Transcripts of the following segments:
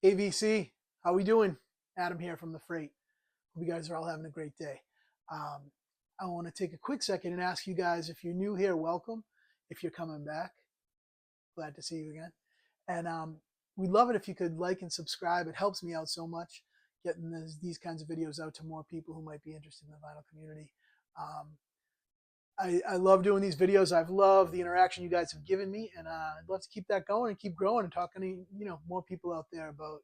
AVC, how we doing? Adam here from the Freight. Hope you guys are all having a great day. Um, I want to take a quick second and ask you guys, if you're new here, welcome. If you're coming back, glad to see you again. And we'd love it if you could like and subscribe. It helps me out so much getting these kinds of videos out to more people who might be interested in the vinyl community. Um, I love doing these videos. I've loved the interaction you guys have given me, and I'd love to keep that going and keep growing and talking to more people out there about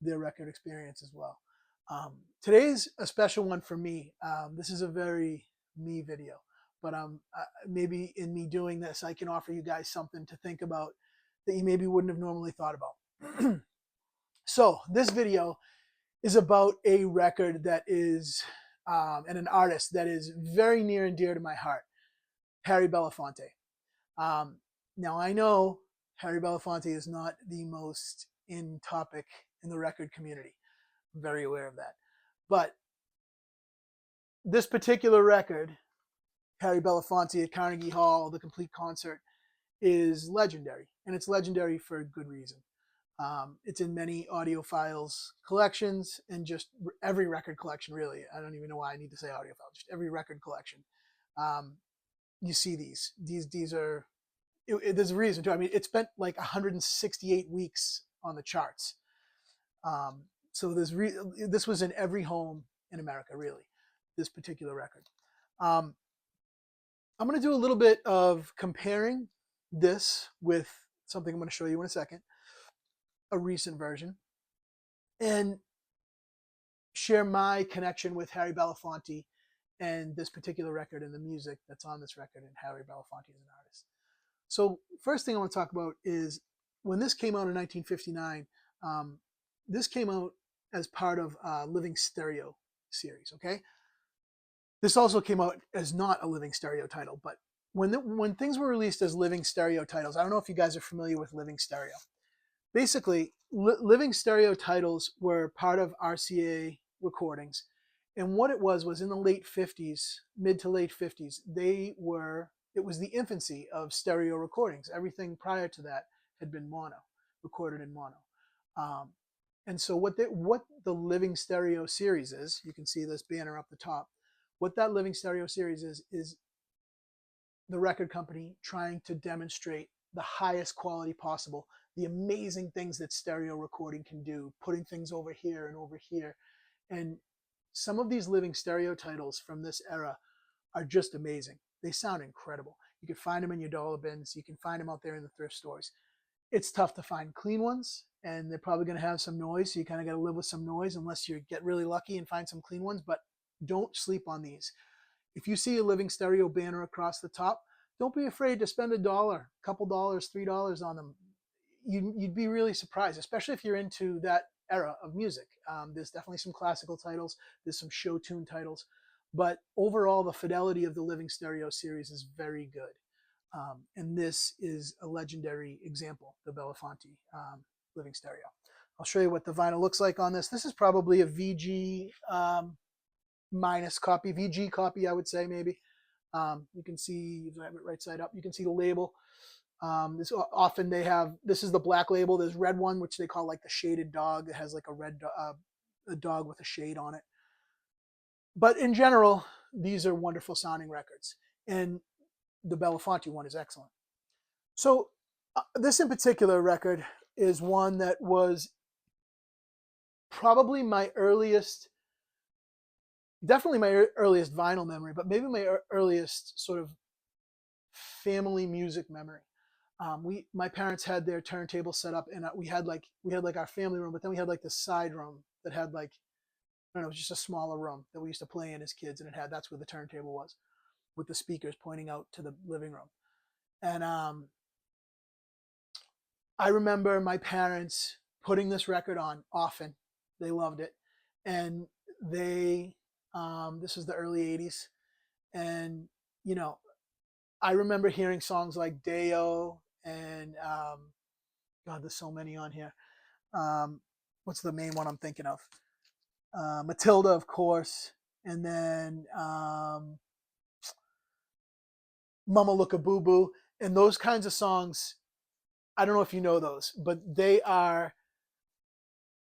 their record experience as well. Today's a special one for me. This is a very me video, but maybe in me doing this, I can offer you guys something to think about that you maybe wouldn't have normally thought about. So this video is about a record that is and an artist that is very near and dear to my heart. Harry Belafonte. Um, now I know Harry Belafonte is not the most in topic in the record community. I'm very aware of that. But this particular record, Harry Belafonte at Carnegie Hall, the complete concert, is legendary. And it's legendary for a good reason. It's in many audiophiles collections and just every record collection, really. I don't even know why I need to say audiophile, just every record collection. You see these are there's a reason too. I mean, it spent like 168 weeks on the charts. So this was in every home in America, really, this particular record. I'm going to do a little bit of comparing this with something I'm going to show you in a second, a recent version, and share my connection with Harry Belafonte and this particular record and the music that's on this record and Harry Belafonte as an artist. So first thing I want to talk about is when this came out in 1959, this came out as part of Living Stereo series, okay? This also came out as not a Living Stereo title, but when things were released as Living Stereo titles, I don't know if you guys are familiar with Living Stereo. Basically, Living Stereo titles were part of RCA recordings. And what it was in the late 50s, mid to late 50s, it was the infancy of stereo recordings. Everything prior to that had been mono, recorded in mono. And so what the Living Stereo series is, you can see this banner up the top. What that Living Stereo series is the record company trying to demonstrate the highest quality possible, the amazing things that stereo recording can do, putting things over here and over here. And some of these Living Stereo titles from this era are just amazing. They sound incredible. You can find them in your dollar bins. You can find them out there in the thrift stores. It's tough to find clean ones, and they're probably going to have some noise, so you kind of got to live with some noise unless you get really lucky and find some clean ones, but don't sleep on these. If you see a Living Stereo banner across the top, don't be afraid to spend $1, a couple dollars, $3 on them. You'd be really surprised, especially if you're into that era of music. There's definitely some classical titles, there's some show tune titles, but overall the fidelity of the Living Stereo series is very good. And this is a legendary example, the Belafonte Living Stereo. I'll show you what the vinyl looks like on this. This is probably a VG minus copy, VG copy, I would say, maybe. You can see, if I have it right side up, you can see the label. This is the black label. There's red one, which they call like the shaded dog. It has like a red a dog with a shade on it. But in general, these are wonderful sounding records. And the Belafonte one is excellent. So this in particular record is one that was probably my earliest, definitely my earliest vinyl memory, but maybe my earliest sort of family music memory. My parents had their turntable set up, and we had like our family room, but then we had like this side room that had like, I don't know, it was just a smaller room that we used to play in as kids, and that's where the turntable was, with the speakers pointing out to the living room. And I remember my parents putting this record on often. They loved it, and this was the early '80s, and I remember hearing songs like Deo and God, there's so many on here. What's the main one I'm thinking of? Matilda, of course, and then Mama Look a Boo Boo, and those kinds of songs. I don't know if you know those, but they are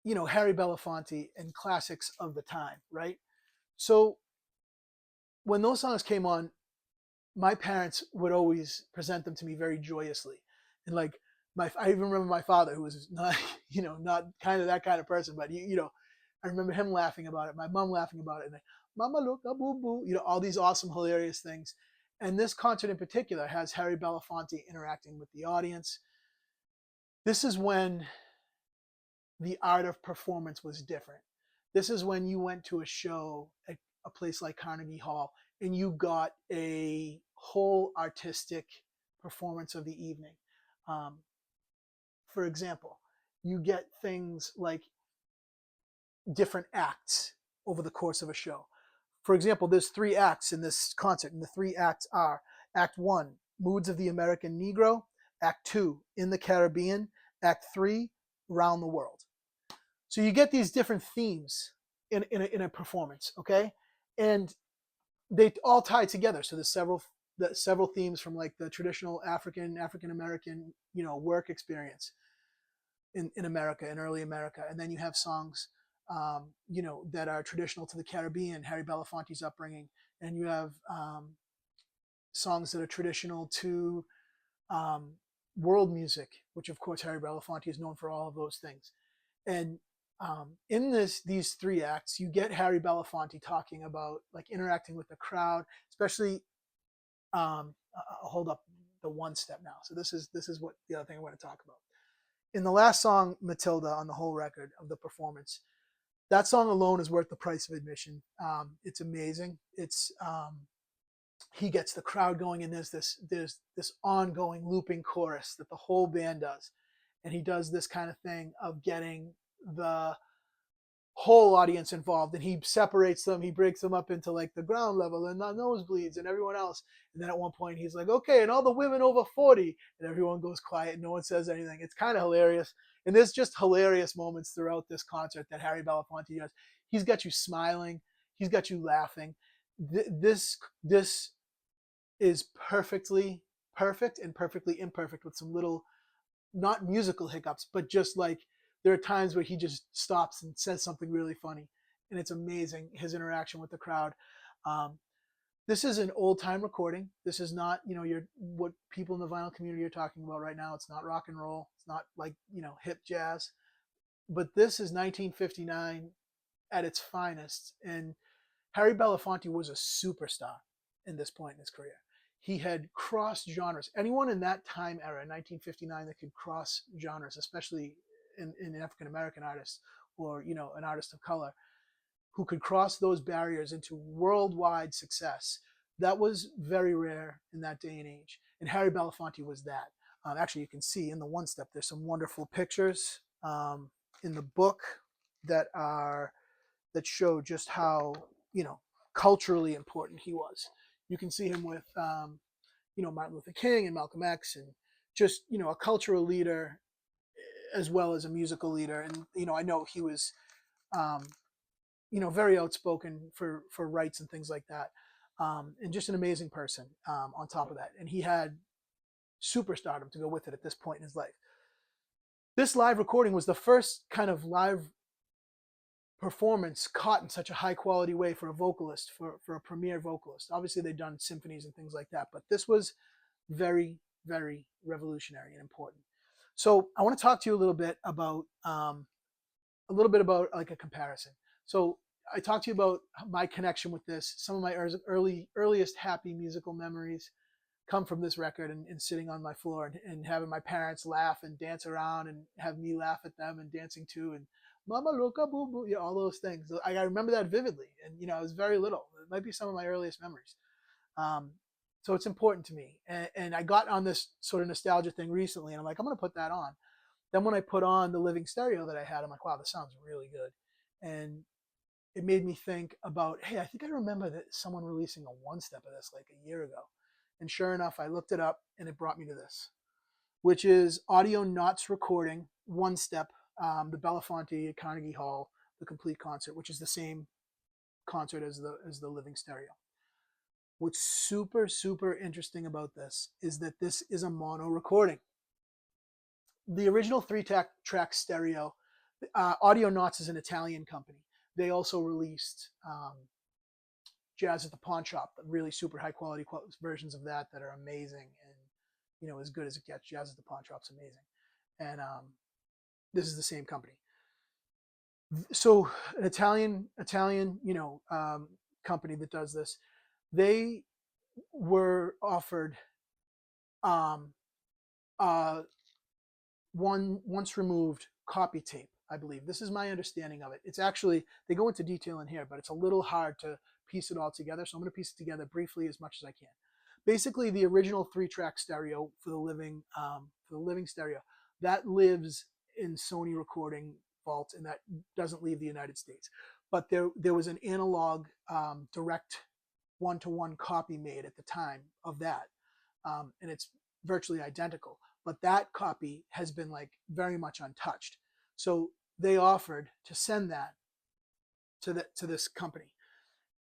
Harry Belafonte and classics of the time, right? So when those songs came on, my parents would always present them to me very joyously. And like I even remember my father, who was not, not kind of that kind of person, but I remember him laughing about it, my mom laughing about it, and Mama look a boo boo, all these awesome, hilarious things. And this concert in particular has Harry Belafonte interacting with the audience. This is when the art of performance was different. This is when you went to a show at a place like Carnegie Hall and you got a whole artistic performance of the evening. Um, for example, you get things like different acts over the course of a show. For example, there's 3 acts in this concert, and the 3 acts are Act 1, Moods of the American Negro; Act 2, In the Caribbean; Act 3, Round the World. So you get these different themes in a performance, okay? And they all tie together. So there's several themes from like the traditional African American, work experience in America, in early America. And then you have songs, that are traditional to the Caribbean, Harry Belafonte's upbringing. And you have songs that are traditional to world music, which of course Harry Belafonte is known for all of those things. And in these 3 acts, you get Harry Belafonte talking about like interacting with the crowd, especially. I'll hold up the one step now. So this is what the other thing I want to talk about. In the last song, Matilda, on the whole record of the performance, that song alone is worth the price of admission. It's amazing. It's he gets the crowd going, and there's this ongoing looping chorus that the whole band does, and he does this kind of thing of getting the whole audience involved, and he separates them. He breaks them up into like the ground level and the nosebleeds and everyone else. And then at one point he's like, okay, and all the women over 40, and everyone goes quiet. No one says anything. It's kind of hilarious. And there's just hilarious moments throughout this concert that Harry Belafonte does. He's got you smiling. He's got you laughing. This is perfectly perfect and perfectly imperfect with some little, not musical hiccups, but just like there are times where he just stops and says something really funny, and it's amazing, his interaction with the crowd. This is an old time recording. This is not, what people in the vinyl community are talking about right now. It's not rock and roll. It's not like, hip jazz. But this is 1959 at its finest. And Harry Belafonte was a superstar in this point in his career. He had crossed genres. Anyone in that time era, 1959, that could cross genres, especially in African American artists or an artist of color, who could cross those barriers into worldwide success, that was very rare in that day and age. And Harry Belafonte was that. Actually, you can see in the one step, there's some wonderful pictures in the book that show just how culturally important he was. You can see him with Martin Luther King and Malcolm X, and just a cultural leader as well as a musical leader. And I know he was very outspoken for rights and things like that, and just an amazing person on top of that. And he had superstardom to go with it at this point in his life. This live recording was the first kind of live performance caught in such a high quality way for a vocalist, for a premier vocalist. Obviously they'd done symphonies and things like that, but this was very, very revolutionary and important. So I want to talk to you a little bit about like a comparison. So I talked to you about my connection with this. Some of my earliest happy musical memories come from this record, and sitting on my floor and having my parents laugh and dance around and have me laugh at them and dancing too, and Mama Loca Boo Boo, all those things. I remember that vividly, and I was very little. It might be some of my earliest memories. So it's important to me. And I got on this sort of nostalgia thing recently, and I'm like, I'm going to put that on. Then when I put on the living stereo that I had, I'm like, wow, this sounds really good. And it made me think about, hey, I think I remember that someone releasing a one step of this like a year ago. And sure enough, I looked it up, and it brought me to this, which is Audio Nautes recording, one step, the Belafonte at Carnegie Hall, the complete concert, which is the same concert as the living stereo. What's super, super interesting about this is that this is a mono recording. The original 3-track stereo Audio Nautes is an Italian company. They also released Jazz at the Pawn Shop, really super high quality versions of that are amazing and as good as it gets. Jazz at the Pawn Shop's amazing, and this is the same company. So an Italian company that does this, they were offered once removed copy tape, I believe. This is my understanding of it. It's actually, they go into detail in here, but it's a little hard to piece it all together. So I'm going to piece it together briefly as much as I can. Basically, the original 3-track stereo for the living stereo, that lives in Sony recording vault, and that doesn't leave the United States. But there was an analog direct one-to-one copy made at the time of that, and it's virtually identical. But that copy has been like very much untouched. So they offered to send that to this company.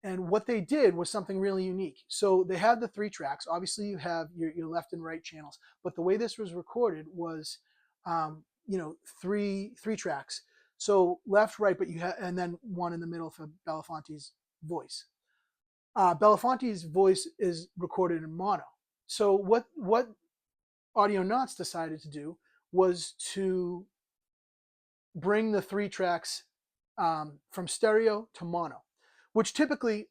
And what they did was something really unique. So they had the 3 tracks. Obviously, you have your left and right channels. But the way this was recorded was, three tracks. So left, right, but you have, and then one in the middle for Belafonte's voice. Belafonte's voice is recorded in mono. So what Audio Nautes decided to do was to bring the 3 tracks from stereo to mono, which typically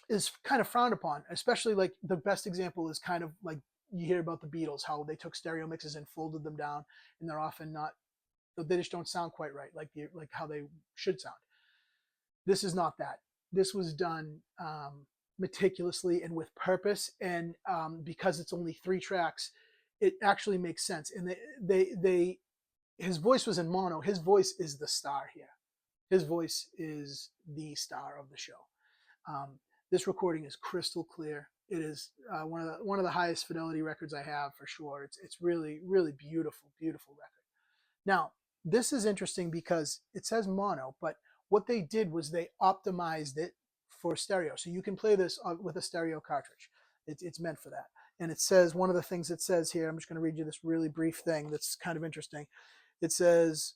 is kind of frowned upon, especially like the best example is kind of like you hear about the Beatles, how they took stereo mixes and folded them down, and they're often not, they just don't sound quite right, like how they should sound. This is not that. This was done meticulously and with purpose, and because it's only 3 tracks, it actually makes sense. And his voice was in mono. His voice is the star here. His voice is the star of the show. This recording is crystal clear. It is one of the highest fidelity records I have for sure. It's really, really beautiful, beautiful record. Now, this is interesting because it says mono, but what they did was they optimized it for stereo. So you can play this with a stereo cartridge. It's meant for that. And it says, one of the things it says here, I'm just going to read you this really brief thing that's kind of interesting. It says,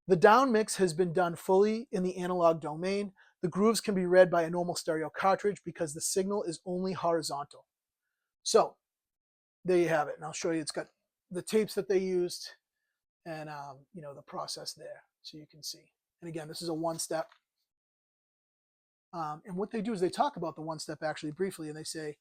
the down mix has been done fully in the analog domain. The grooves can be read by a normal stereo cartridge because the signal is only horizontal. So there you have it. And I'll show you, it's got the tapes that they used and the process there, so you can see. And again, this is a 1-step. And what they do is they talk about the 1-step actually briefly, and they say,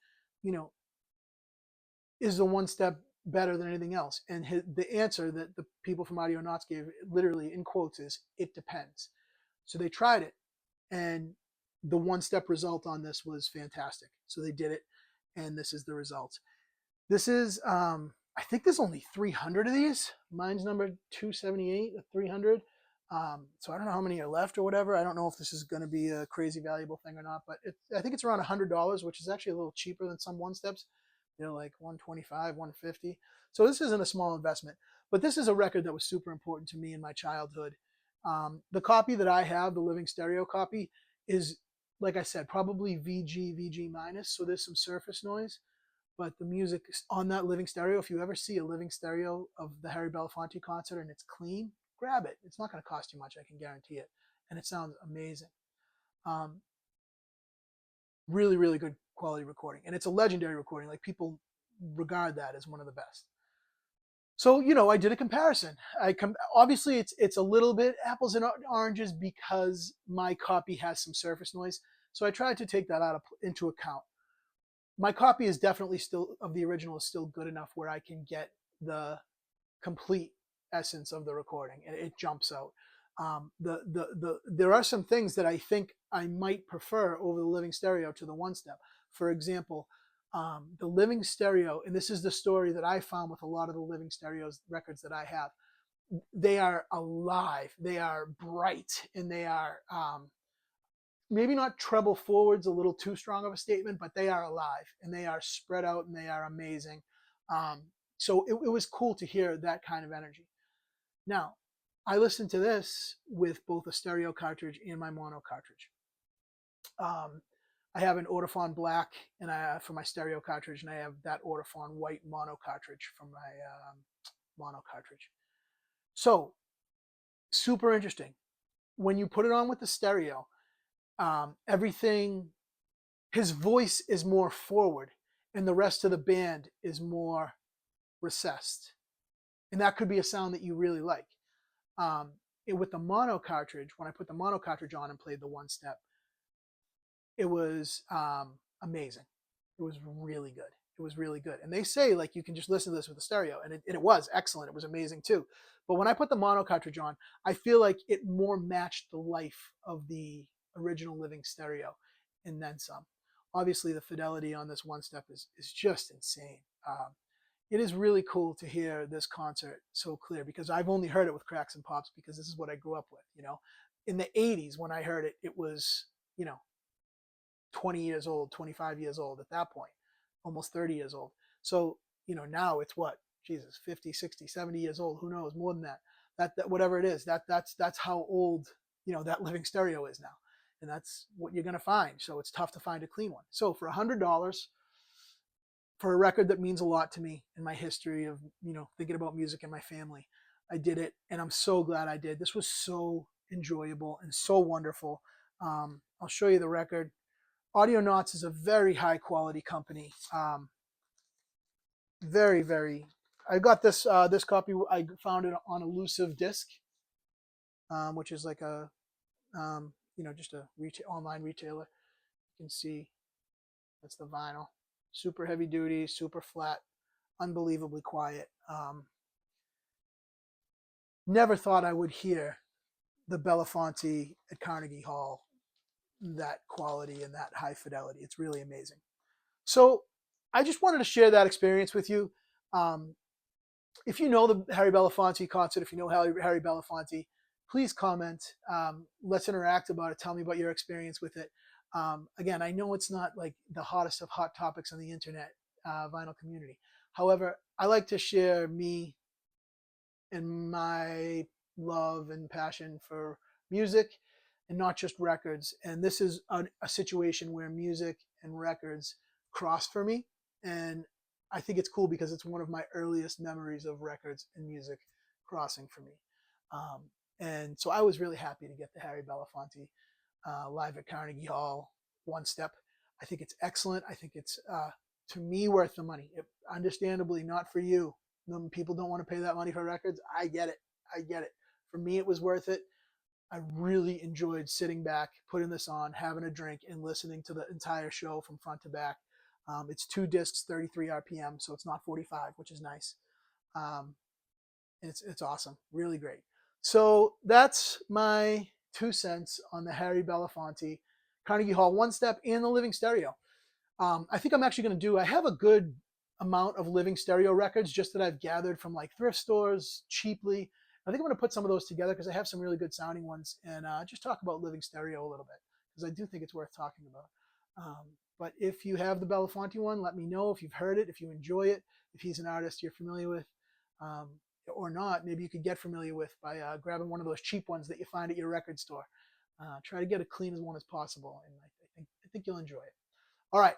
is the 1-step better than anything else? And the answer that the people from Audio Nautes gave, literally in quotes, is it depends. So they tried it, and the 1-step result on this was fantastic. So they did it, and this is the result. This is, I think there's only 300 of these. Mine's number 278, 300. So I don't know how many are left or whatever. I don't know if this is going to be a crazy valuable thing or not, but I think it's around $100, which is actually a little cheaper than some 1-steps. They're like $125, $150. So this isn't a small investment, but this is a record that was super important to me in my childhood. The copy that I have, the living stereo copy, is, like I said, probably VG minus. So there's some surface noise, but the music on that living stereo, if you ever see a living stereo of the Harry Belafonte concert and it's clean, grab it. It's not going to cost you much, I can guarantee it. And it sounds amazing. Really, really good quality recording. And it's a legendary recording. Like, people regard that as one of the best. So, I did a comparison. Obviously, it's a little bit apples and oranges because my copy has some surface noise. So I tried to take that into account. My copy is definitely still, of the original, is still good enough where I can get the complete essence of the recording, and it jumps out. There are some things that I think I might prefer over the living stereo to the 1-step. For example, the living stereo, and this is the story that I found with a lot of the living stereos records that I have, they are alive, they are bright, and they are maybe not treble forwards, a little too strong of a statement, but they are alive and they are spread out and they are amazing. So it was cool to hear that kind of energy. Now, I listened to this with both a stereo cartridge and my mono cartridge. I have an Ortophon black for my stereo cartridge, and I have that Ortophon white mono cartridge for my mono cartridge. So Super interesting. When you put it on with the stereo, everything, his voice is more forward and the rest of the band is more recessed. And that could be a sound that you really like. With the mono cartridge, when I put the mono cartridge on and played the one step, it was amazing. It was really good. It was really good. And they say like you can just listen to this with a stereo, and it was excellent. It was amazing too. But when I put the mono cartridge on, I feel like it more matched the life of the original living stereo, and then some. Obviously, the fidelity on this one step is just insane. It is really cool to hear this concert so clear, because I've only heard it with cracks and pops because this is what I grew up with. In the 80s when I heard it, it was 20 years old, 25 years old at that point, almost 30 years old. So, now it's what, Jesus, 50, 60, 70 years old, who knows, more than that. That whatever it is, that's how old, that living stereo is now. And that's what you're going to find. So it's tough to find a clean one. So for $100, for a record that means a lot to me in my history of, thinking about music and my family, I did it. And I'm so glad I did. This was so enjoyable and so wonderful. I'll show you the record. Audio Nautes is a very high quality company. Very, very. I got this copy. I found it on Elusive Disc, which is like a just a online retailer. You can see that's the vinyl. Super heavy duty, super flat, unbelievably quiet. Never thought I would hear the Belafonte at Carnegie Hall, that quality and that high fidelity. It's really amazing. So I just wanted to share that experience with you. If you know the Harry Belafonte concert, if you know Harry Belafonte, please comment. Let's interact about it. Tell me about your experience with it. Again, I know it's not like the hottest of hot topics on the internet vinyl community. However, I like to share me and my love and passion for music, and not just records. And this is a situation where music and records cross for me. And I think it's cool because it's one of my earliest memories of records and music crossing for me. And so I was really happy to get the Harry Belafonte live at Carnegie Hall one step. I think it's excellent. I think it's, to me, worth the money. Understandably, not for you. People don't want to pay that money for records. I get it. I get it. For me, it was worth it. I really enjoyed sitting back, putting this on, having a drink, and listening to the entire show from front to back. It's 2 discs, 33 RPM, so it's not 45, which is nice. It's awesome. Really great. So that's my 2 cents on the Harry Belafonte Carnegie Hall one step and the living stereo. I think I'm actually going to I have a good amount of living stereo records just that I've gathered from like thrift stores cheaply. I think I'm going to put some of those together because I have some really good sounding ones, and just talk about living stereo a little bit because I do think it's worth talking about. But if you have the Belafonte one, let me know if you've heard it, if you enjoy it, if he's an artist you're familiar with, or not. Maybe you could get familiar with by grabbing one of those cheap ones that you find at your record store. Try to get as clean as one as possible, and I think you'll enjoy it. All right.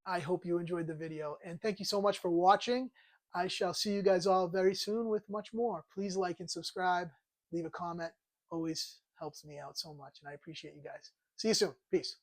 I hope you enjoyed the video, and thank you so much for watching. I shall see you guys all very soon with much more. Please like and subscribe. Leave a comment. Always helps me out so much, and I appreciate you guys. See you soon. Peace.